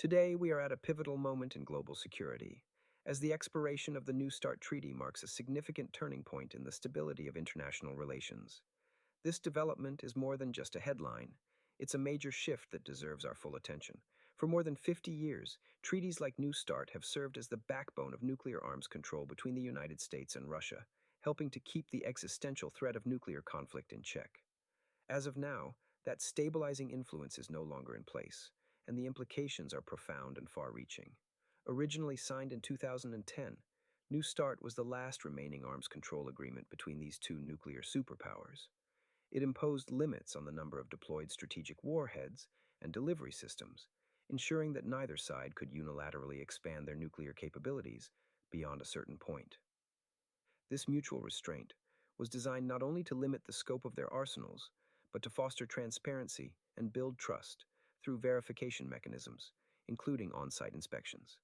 Today, we are at a pivotal moment in global security, as the expiration of the New START Treaty marks a significant turning point in the stability of international relations. This development is more than just a headline. It's a major shift that deserves our full attention. For more than 50 years, treaties like New START have served as the backbone of nuclear arms control between the United States and Russia, helping to keep the existential threat of nuclear conflict in check. As of now, that stabilizing influence is no longer in place, and the implications are profound and far-reaching. Originally signed in 2010, New START was the last remaining arms control agreement between these two nuclear superpowers. It imposed limits on the number of deployed strategic warheads and delivery systems, ensuring that neither side could unilaterally expand their nuclear capabilities beyond a certain point. This mutual restraint was designed not only to limit the scope of their arsenals, but to foster transparency and build trust through verification mechanisms, including on-site inspections.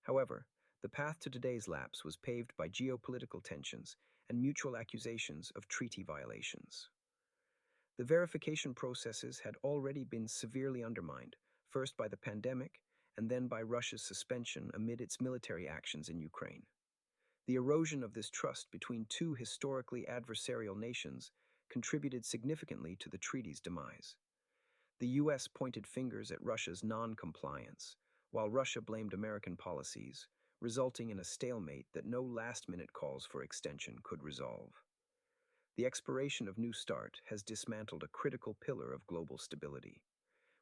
However, the path to today's lapse was paved by geopolitical tensions and mutual accusations of treaty violations. The verification processes had already been severely undermined, first by the pandemic and then by Russia's suspension amid its military actions in Ukraine. The erosion of this trust between two historically adversarial nations contributed significantly to the treaty's demise. The U.S. pointed fingers at Russia's non-compliance, while Russia blamed American policies, resulting in a stalemate that no last-minute calls for extension could resolve. The expiration of New START has dismantled a critical pillar of global stability.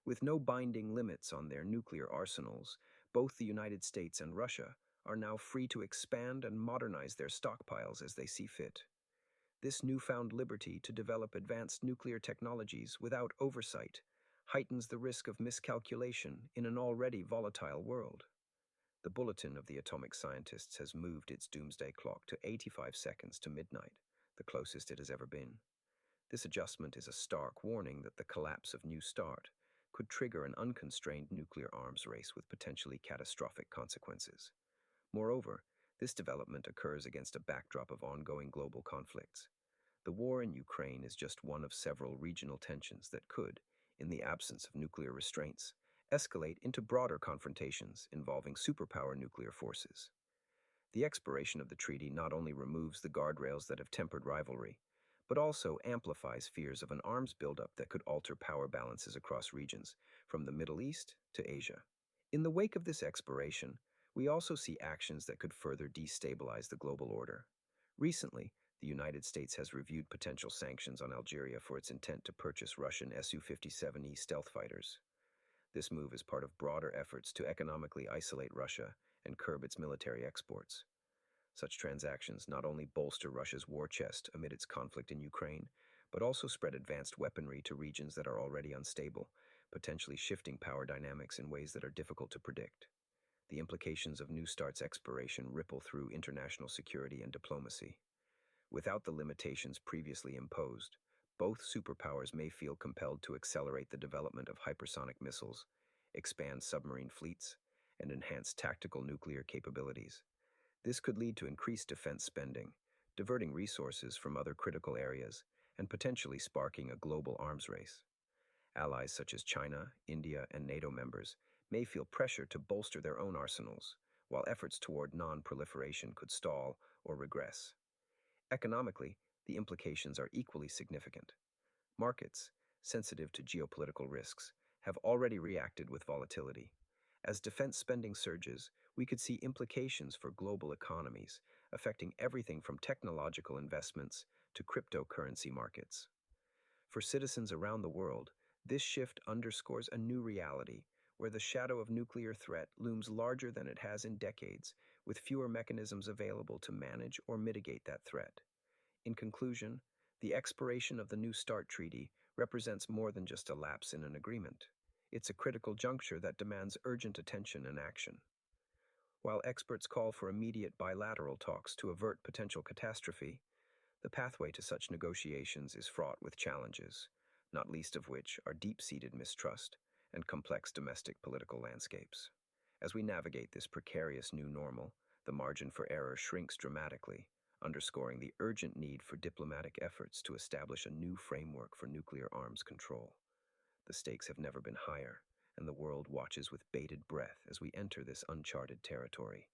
With no binding limits on their nuclear arsenals, both the United States and Russia are now free to expand and modernize their stockpiles as they see fit. This newfound liberty to develop advanced nuclear technologies without oversight heightens the risk of miscalculation in an already volatile world. The Bulletin of the Atomic Scientists has moved its doomsday clock to 85 seconds to midnight, the closest it has ever been. This adjustment is a stark warning that the collapse of New START could trigger an unconstrained nuclear arms race with potentially catastrophic consequences. Moreover, this development occurs against a backdrop of ongoing global conflicts. The war in Ukraine is just one of several regional tensions that could, in the absence of nuclear restraints, escalate into broader confrontations involving superpower nuclear forces. The expiration of the treaty not only removes the guardrails that have tempered rivalry, but also amplifies fears of an arms buildup that could alter power balances across regions, from the Middle East to Asia. In the wake of this expiration, we also see actions that could further destabilize the global order. Recently, the United States has reviewed potential sanctions on Algeria for its intent to purchase Russian Su-57E stealth fighters. This move is part of broader efforts to economically isolate Russia and curb its military exports. Such transactions not only bolster Russia's war chest amid its conflict in Ukraine, but also spread advanced weaponry to regions that are already unstable, potentially shifting power dynamics in ways that are difficult to predict. The implications of New START's expiration ripple through international security and diplomacy. Without the limitations previously imposed, both superpowers may feel compelled to accelerate the development of hypersonic missiles, expand submarine fleets, and enhance tactical nuclear capabilities. This could lead to increased defense spending, diverting resources from other critical areas, and potentially sparking a global arms race. Allies such as China, India, and NATO members may feel pressure to bolster their own arsenals, while efforts toward non-proliferation could stall or regress. Economically, the implications are equally significant. Markets, sensitive to geopolitical risks, have already reacted with volatility. As defense spending surges, we could see implications for global economies, affecting everything from technological investments to cryptocurrency markets. For citizens around the world, this shift underscores a new reality, where the shadow of nuclear threat looms larger than it has in decades, with fewer mechanisms available to manage or mitigate that threat. In conclusion, the expiration of the New START Treaty represents more than just a lapse in an agreement. It's a critical juncture that demands urgent attention and action. While experts call for immediate bilateral talks to avert potential catastrophe, the pathway to such negotiations is fraught with challenges, not least of which are deep-seated mistrust and complex domestic political landscapes. As we navigate this precarious new normal, the margin for error shrinks dramatically, underscoring the urgent need for diplomatic efforts to establish a new framework for nuclear arms control. The stakes have never been higher, and the world watches with bated breath as we enter this uncharted territory.